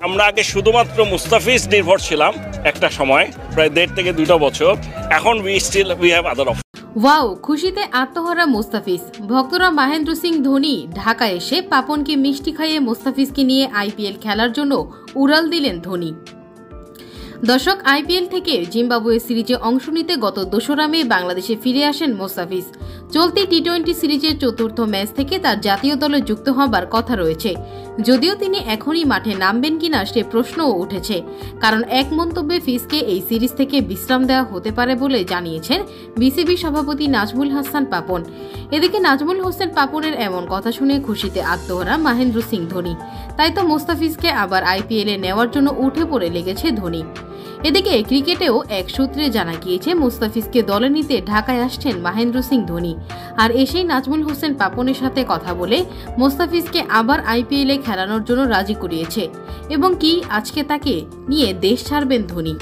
আমরা আগে শুধুমাত্র মুস্তাফিজ নির্ভর ছিলাম একটা সময়, প্রায় 1.5 থেকে 2 বছর। এখন we have other option. Wow, খুশিতে আত্মহারা মুস্তাফিজ। ভক্তরা মহেন্দ্র সিং ধোনি ঢাকায় এসে পাপনকে মিষ্টি খাইয়ে মুস্তাফিজকে নিয়ে আইপিএল খেলার জন্য উড়াল দিলেন ধোনি। দর্শক, আইপিএল থেকে জিম্বাবুয়ে সিরিজে অংশ নিতে গত 2রা মে বাংলাদেশে ফিরে আসেন মুস্তাফিজ। চলতি টি-20 সিরিজের 4র্থ ম্যাচ থেকে তার জাতীয় দলে যুক্ত হবার কথা রয়েছে। যদিও তিনি এখনই মাঠে নামবেন কিনা সে প্রশ্নও উঠেছে, কারণ এক মন্তব্যে ফিজকে এই সিরিজ থেকে বিশ্রাম দেওয়া হতে পারে বলে জানিয়েছেন বিসিবি সভাপতি নাজমুল হাসান পাপন। এদিকে নাজমুল হোসেন পাপনের এমন কথা শুনে খুশিতে আত্মহারা মহেন্দ্র সিং ধোনি। তাই তো মুস্তাফিজকে আবার আইপিএলে নেওয়ার জন্য উঠে পড়ে লেগেছে ধোনি। এদিকে ক্রিকেটেও এক সূত্রে জানা গিয়েছে মুস্তাফিজকে দলে নিতে ঢাকায় আসছেন মহেন্দ্র সিং ধোনি। আর এসেই নাজমুল হোসেন পাপনের সাথে কথা বলে মুস্তাফিজকে আবার আইপিএলে খেলানোর জন্য রাজি করিয়েছে এবং কি আজকে তাকে নিয়ে দেশ ছাড়বেন ধোনি।